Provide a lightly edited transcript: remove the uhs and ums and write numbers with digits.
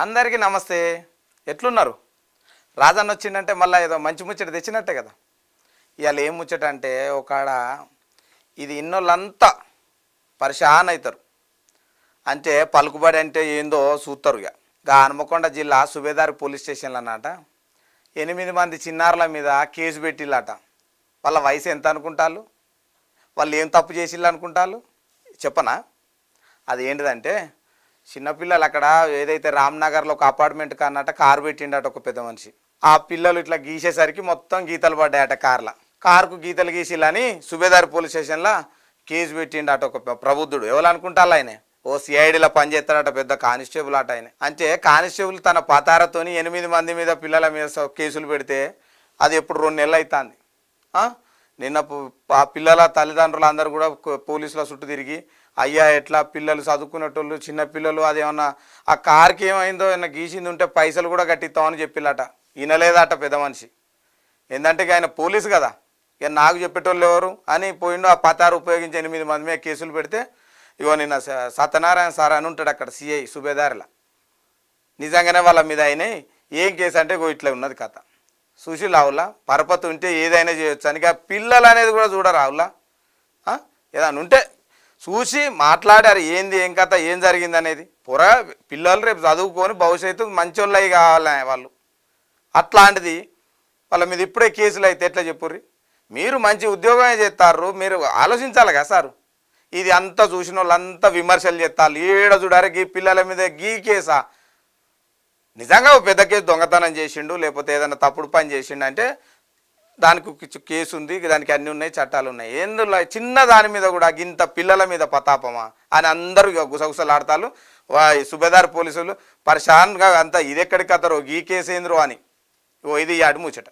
అందరికీ నమస్తే. ఎట్లున్నారు? రాజన్న వచ్చిందంటే మళ్ళీ ఏదో మంచి ముచ్చట తెచ్చినట్టే కదా. ఇవాళ ఏం ముచ్చట అంటే ఒకడ ఇది ఇన్నోళ్ళంతా పరిశాన్ అవుతారు. అంటే పలుకుబడి అంటే ఏందో చూస్తారు. ఇక హనుమకొండ జిల్లా సుబేదార్ పోలీస్ స్టేషన్లో అన్నట 8 మంది చిన్నారుల మీద కేసు పెట్టిల్లట. వాళ్ళ వయసు ఎంత అనుకుంటారు? వాళ్ళు ఏం తప్పు చేసిళ్ళు అనుకుంటారు? చెప్పనా? అది ఏంటిదంటే చిన్నపిల్లలు అక్కడ ఏదైతే రామ్నగర్లో ఒక అపార్ట్మెంట్ కన్నట కారు పెట్టిండట ఒక పెద్ద మనిషి. ఆ పిల్లలు ఇట్లా గీసేసరికి మొత్తం గీతలు పడ్డాయట కారుకు గీతలు గీసిల్లని సుబేదార్ పోలీస్ స్టేషన్లో కేసు పెట్టిండట ఒక ప్రబుద్ధుడు. ఎవరు అనుకుంటారు? ఆయన ఓ సిఐడిలో పనిచేస్తాడట, పెద్ద కానిస్టేబుల్ అట ఆయన. అంటే కానిస్టేబుల్ తన పతారతోని 8 మంది మీద పిల్లల మీద కేసులు పెడితే అది ఎప్పుడు 2 నెలలు అవుతుంది. నిన్న ఆ పిల్లల తల్లిదండ్రులు అందరూ కూడా పోలీసుల చుట్టూ తిరిగి అయ్యా ఎట్లా పిల్లలు చదువుకునేటోళ్ళు చిన్నపిల్లలు అదేమన్నా ఆ కార్కి ఏమైందో ఏమన్నా గీసింది ఉంటే పైసలు కూడా కట్టిస్తామని చెప్పిల్లట. వినలేదట పెద్ద మనిషి. ఏంటంటే ఆయన పోలీసు కదా, ఇక నాకు చెప్పేటోళ్ళు ఎవరు అని పోయిండు. ఆ పతారు ఉపయోగించి 8 మంది మీద కేసులు పెడితే ఇగో నిన్న సత్యనారాయణ సార్ అని ఉంటాడు అక్కడ సిఐ సుబేదార్లా, నిజంగానే వాళ్ళ మీద అయినాయి. ఏం కేసు అంటే ఇట్లా ఉన్నది కథ. చూసి రావులా పరపతి ఉంటే ఏదైనా చేయొచ్చు అని. ఇక పిల్లలు అనేది కూడా చూడరావులా, ఏదైనా ఉంటే చూసి మాట్లాడారు ఏంది ఏం కథ ఏం జరిగింది అనేది. పిల్లలు రేపు చదువుకొని భవిష్యత్తు మంచోళ్ళు అవి కావాలి వాళ్ళు. అట్లాంటిది వాళ్ళ మీద ఇప్పుడే కేసులు అయితే ఎట్లా చెప్పుర్రి? మీరు మంచి ఉద్యోగమే చేస్తారు, మీరు ఆలోచించాలి కదా సార్. ఇది అంతా చూసిన వాళ్ళంతా విమర్శలు చేస్తారు. ఏడ చూడారు పిల్లల మీద గీ కేసా? నిజంగా పెద్ద కేసు దొంగతనం చేసిండు లేకపోతే ఏదైనా తప్పుడు పని చేసిండు అంటే దానికి కేసు ఉంది, దానికి అన్నీ ఉన్నాయి, చట్టాలు ఉన్నాయి. ఎందులో చిన్న దాని మీద కూడా ఇంత పిల్లల మీద పతాపమా అని అందరూ గుసగుసలాడతారు. సుబేదార్ పోలీసులు పరిశాన్గా అంతా ఇది ఎక్కడికి అతరు ఈ కేసు ఏంద్రో అని. ఇది అడుముచ్చట.